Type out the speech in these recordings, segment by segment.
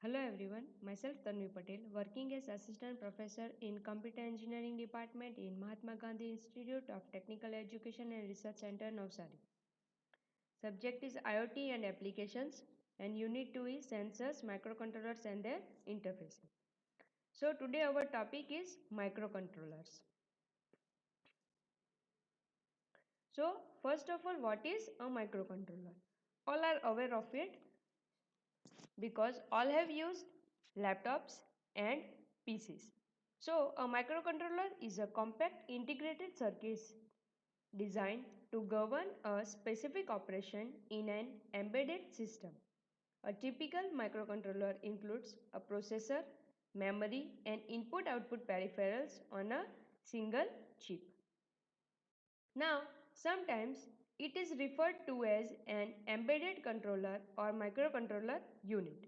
Hello everyone, myself Tanvi Patel, working as Assistant Professor in Computer Engineering Department in Mahatma Gandhi Institute of Technical Education and Research Center, Navsari. Subject is IoT and applications, and Unit 2 is sensors, microcontrollers and their interfaces. So today our topic is microcontrollers. So first of all, what is a microcontroller? All are aware of it because all have used laptops and PCs. So, a microcontroller is a compact integrated circuit designed to govern a specific operation in an embedded system. A typical microcontroller includes a processor, memory, and input output peripherals on a single chip. Now, sometimes it is referred to as an embedded controller or microcontroller unit.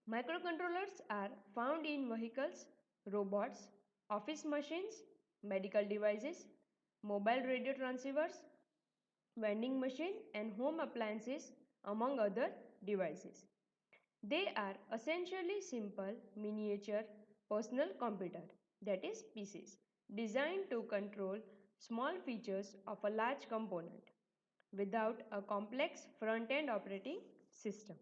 Microcontrollers are found in vehicles, robots, office machines, medical devices, mobile radio transceivers, vending machine and home appliances among other devices. They are essentially simple miniature personal computer, that is PCs, designed to control small features of a large component without a complex front-end operating system.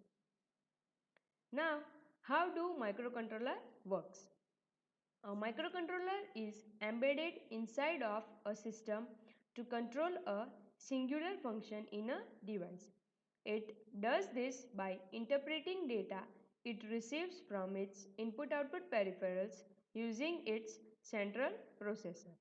Now, how do microcontroller works? A microcontroller is embedded inside of a system to control a singular function in a device. It does this by interpreting data it receives from its input-output peripherals using its central processor.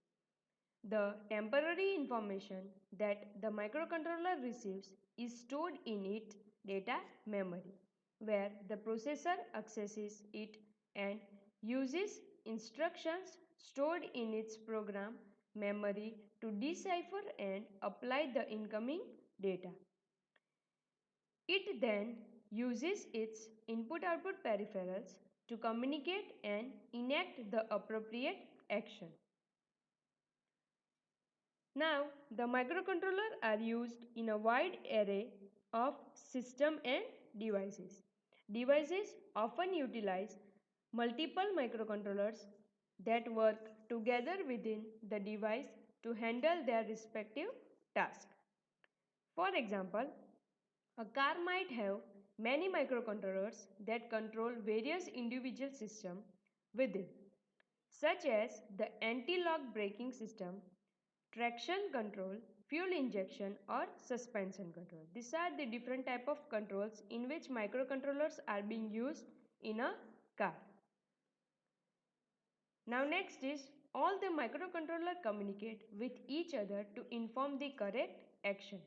The temporary information that the microcontroller receives is stored in its data memory, where the processor accesses it and uses instructions stored in its program memory to decipher and apply the incoming data. It then uses its input-output peripherals to communicate and enact the appropriate action. Now, the microcontrollers are used in a wide array of systems and devices. Devices often utilize multiple microcontrollers that work together within the device to handle their respective tasks. For example, a car might have many microcontrollers that control various individual systems within, such as the anti-lock braking system, traction control, fuel injection or suspension control. These are the different type of controls in which microcontrollers are being used in a car. Now next is all the microcontrollers communicate with each other to inform the correct action.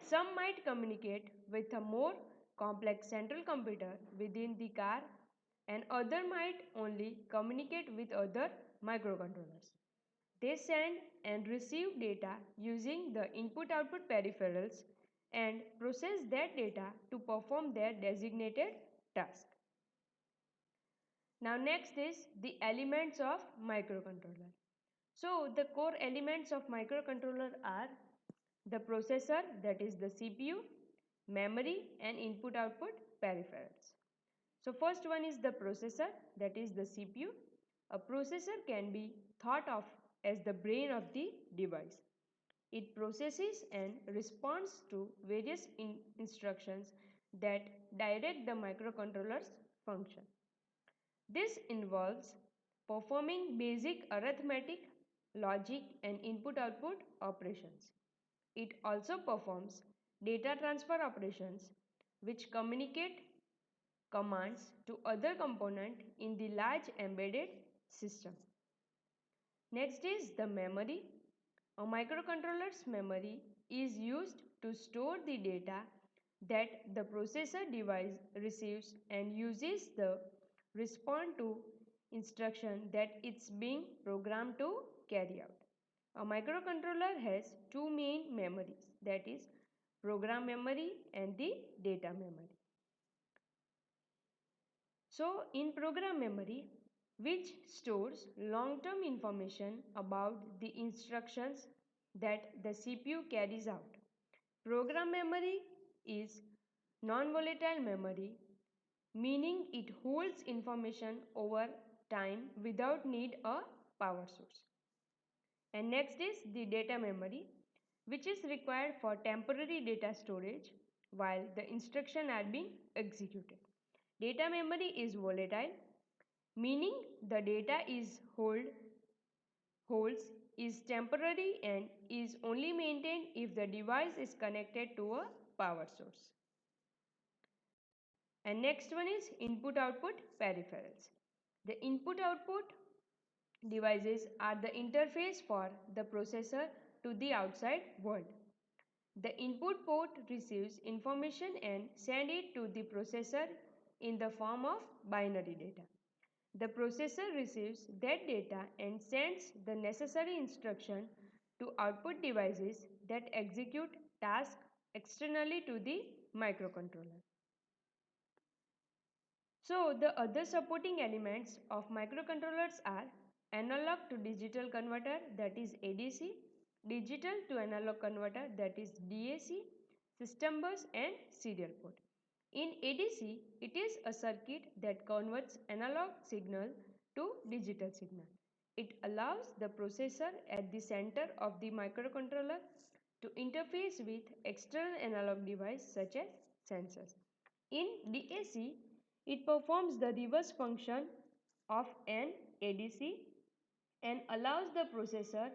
Some might communicate with a more complex central computer within the car and other might only communicate with other microcontrollers. They send and receive data using the input-output peripherals and process that data to perform their designated task. Now next is the elements of microcontroller. So the core elements of microcontroller are the processor, that is the CPU, memory and input-output peripherals. So first one is the processor, that is the CPU. A processor can be thought of as the brain of the device. It processes and responds to various instructions that direct the microcontroller's function. This involves performing basic arithmetic, logic and input-output operations. It also performs data transfer operations which communicate commands to other components in the large embedded system. Next is the memory. A microcontroller's memory is used to store the data that the processor device receives and uses the respond to instruction that it's being programmed to carry out. A microcontroller has two main memories, that is program memory and the data memory. So in program memory, which stores long-term information about the instructions that the CPU carries out. Program memory is non-volatile memory meaning it holds information over time without need a power source. And next is the data memory, which is required for temporary data storage while the instructions are being executed. Data memory is volatile, meaning the data is holds is temporary and is only maintained if the device is connected to a power source. And next one is input output peripherals. The input output devices are the interface for the processor to the outside world. The input port receives information and sends it to the processor in the form of binary data. The processor receives that data and sends the necessary instruction to output devices that execute tasks externally to the microcontroller. So, the other supporting elements of microcontrollers are analog to digital converter, that is ADC, digital to analog converter, that is DAC, system bus and serial port. In ADC, it is a circuit that converts analog signal to digital signal. It allows the processor at the center of the microcontroller to interface with external analog device such as sensors. In DAC, it performs the reverse function of an ADC and allows the processor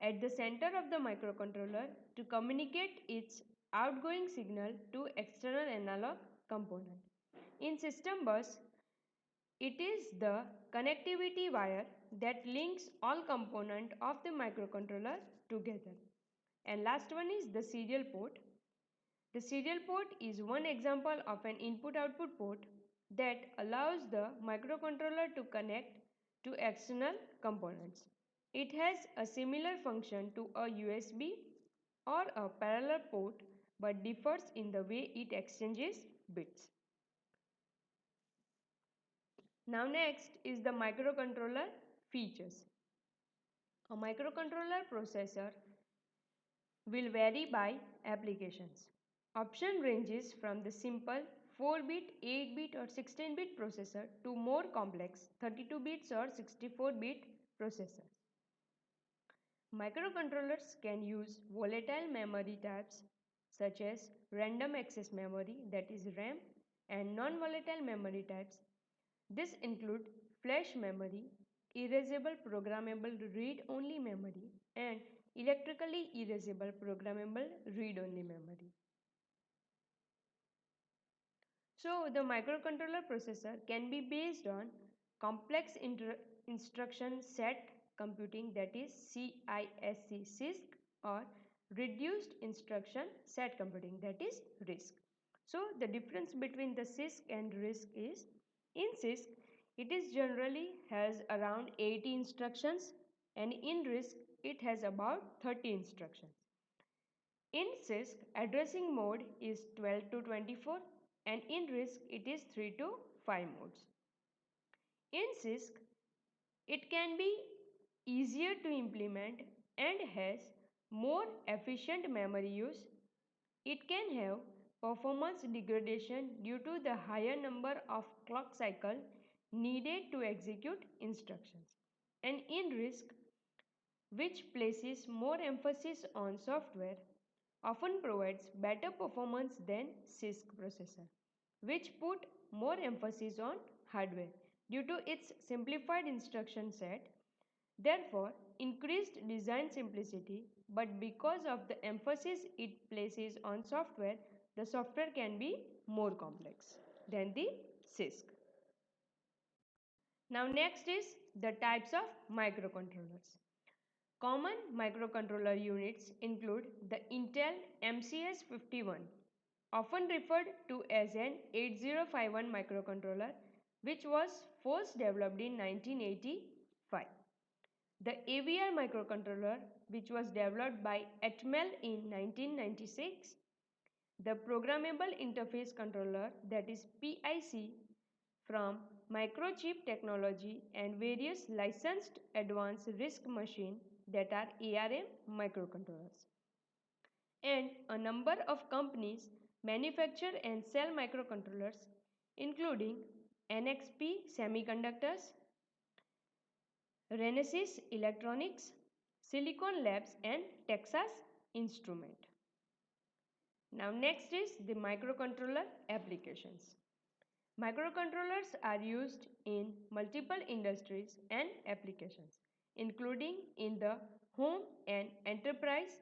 at the center of the microcontroller to communicate its outgoing signal to external analog component. In system bus, it is the connectivity wire that links all components of the microcontroller together. And last one is the serial port. The serial port is one example of an input-output port that allows the microcontroller to connect to external components. It has a similar function to a USB or a parallel port but differs in the way it exchanges bits. Now next is the microcontroller features. A microcontroller processor will vary by applications. Option ranges from the simple 4-bit, 8-bit or 16-bit processor to more complex 32 bits or 64-bit processors. Microcontrollers can use volatile memory types such as random access memory, that is RAM, and non-volatile memory types. This include flash memory, erasable programmable read-only memory, and electrically erasable programmable read-only memory. So, the microcontroller processor can be based on complex instruction set computing, that is CISC, or reduced instruction set computing, that is RISC. So, the difference between the CISC and RISC is, in CISC it is generally has around 80 instructions and in RISC it has about 30 instructions. In CISC, addressing mode is 12 to 24 and in RISC it is 3 to 5 modes. In CISC, it can be easier to implement and has more efficient memory use. It can have performance degradation due to the higher number of clock cycles needed to execute instructions. And in RISC, which places more emphasis on software, often provides better performance than CISC processor, which put more emphasis on hardware due to its simplified instruction set, therefore increased design simplicity, but because of the emphasis it places on software, the software can be more complex than the CISC. Now next is the types of microcontrollers. Common microcontroller units include the Intel MCS51, often referred to as an 8051 microcontroller, which was first developed in 1985. The AVR microcontroller, which was developed by Atmel in 1996. The Programmable Interface Controller, that is PIC, from Microchip Technology, and various licensed advanced RISC machine, that are ARM microcontrollers. And a number of companies manufacture and sell microcontrollers, including NXP Semiconductors, Renesas Electronics, Silicon Labs and Texas Instrument. Now next is the microcontroller applications. Microcontrollers are used in multiple industries and applications, including in the home and enterprise,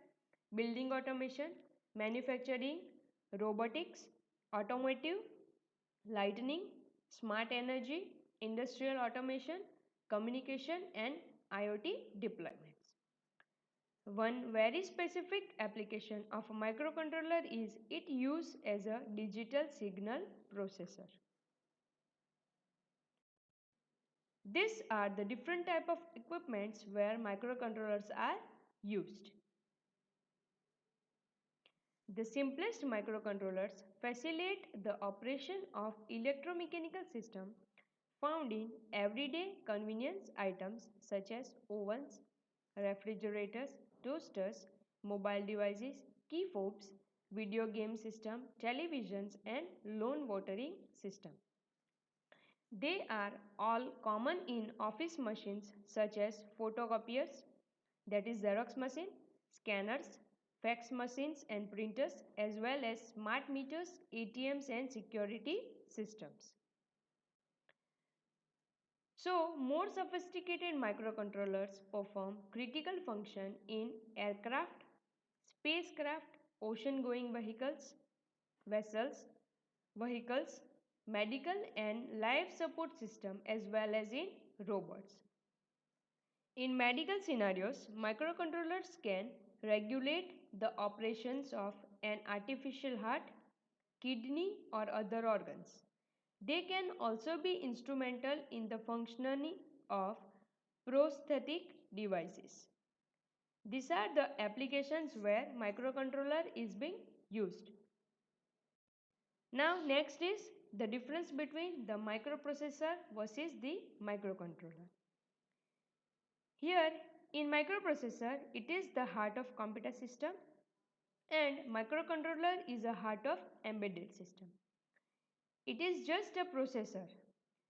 building automation, manufacturing, robotics, automotive, lighting, smart energy, industrial automation, communication and IoT deployments. One very specific application of a microcontroller is its use as a digital signal processor. These are the different type of equipments where microcontrollers are used. The simplest microcontrollers facilitate the operation of electromechanical system found in everyday convenience items such as ovens, refrigerators, toasters, mobile devices, key fobs, video game system, televisions and lawn watering system. They are all common in office machines such as photocopiers, that is Xerox machine, scanners, fax machines and printers, as well as smart meters, ATMs and security systems. So, more sophisticated microcontrollers perform critical function in aircraft, spacecraft, ocean-going vehicles, medical and life support system as well as in robots. In medical scenarios, microcontrollers can regulate the operations of an artificial heart, kidney or other organs. They can also be instrumental in the functioning of prosthetic devices. These are the applications where microcontroller is being used. Now next is the difference between the microprocessor versus the microcontroller. Here in microprocessor it is the heart of computer system and microcontroller is a heart of embedded system. It is just a processor.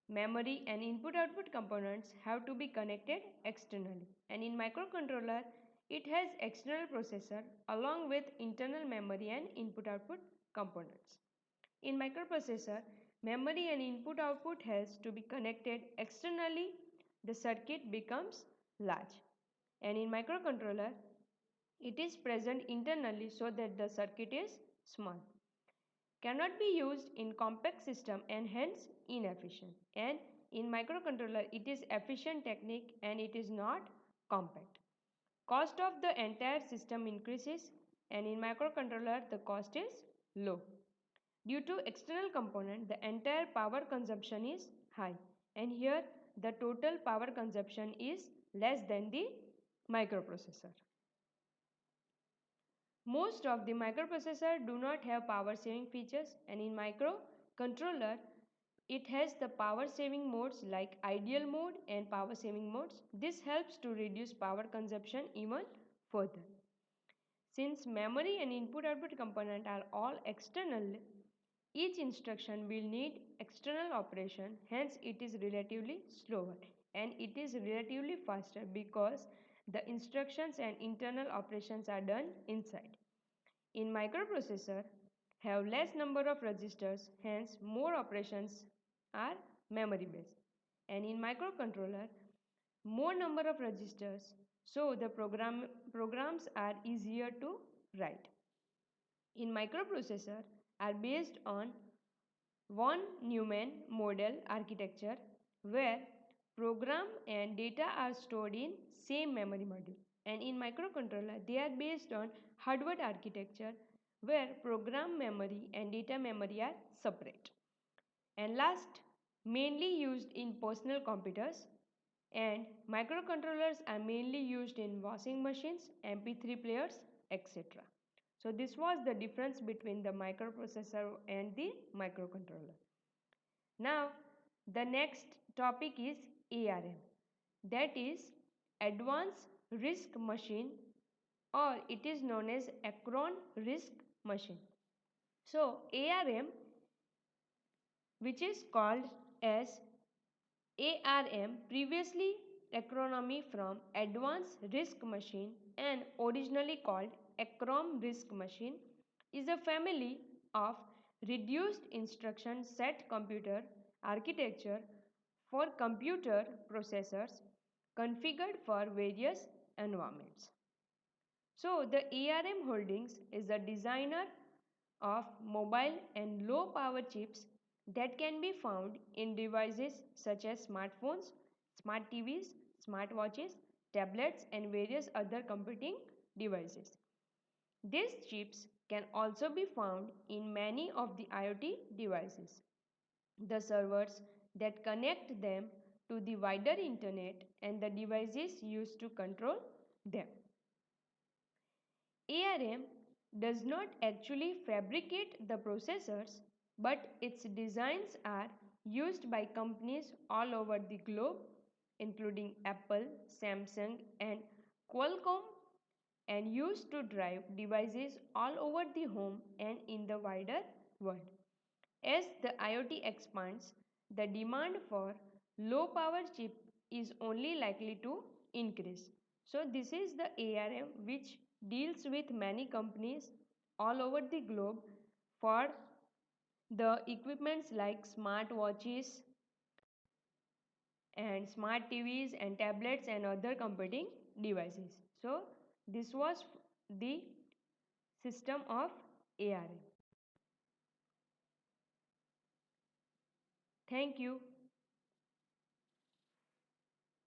Memory and input-output components have to be connected externally, and in microcontroller it has external processor along with internal memory and input-output components. In microprocessor, memory and input-output has to be connected externally, the circuit becomes large, and in microcontroller it is present internally so that the circuit is small. Cannot be used in compact system and hence inefficient, and in microcontroller it is efficient technique and it is not compact. Cost of the entire system increases and in microcontroller the cost is low. Due to external component the entire power consumption is high and here the total power consumption is less than the microprocessor. Most of the microprocessor do not have power saving features and in microcontroller it has the power saving modes like ideal mode and power saving modes. This helps to reduce power consumption even further. Since memory and input output component are all external, each instruction will need external operation, hence it is relatively slower and it is relatively faster because the instructions and internal operations are done inside. In microprocessor have less number of registers, hence more operations are memory based. And in microcontroller more number of registers, so the programs are easier to write. In microprocessor are based on von Neumann model architecture where program and data are stored in same memory module, and in microcontroller they are based on Harvard architecture where program memory and data memory are separate. And last, mainly used in personal computers, and microcontrollers are mainly used in washing machines, MP3 players, etc. So this was the difference between the microprocessor and the microcontroller. Now the next topic is ARM, that is Advanced RISC Machine, or it is known as Acron RISC Machine. So ARM which is called as ARM, previously acronym from Advanced Risk Machine and originally called Acrom Risk Machine, is a family of reduced instruction set computer architecture for computer processors configured for various environments. So, the ARM Holdings is a designer of mobile and low power chips that can be found in devices such as smartphones, smart TVs, smartwatches, tablets, and various other computing devices. These chips can also be found in many of the IoT devices. The servers that connect them to the wider internet and the devices used to control them. ARM does not actually fabricate the processors, but its designs are used by companies all over the globe, including Apple, Samsung, and Qualcomm, and used to drive devices all over the home and in the wider world. As the IoT expands, the demand for low power chip is only likely to increase. So this is the ARM which deals with many companies all over the globe for the equipments like smart watches and smart TVs and tablets and other computing devices. So this was the system of ARM. Thank you.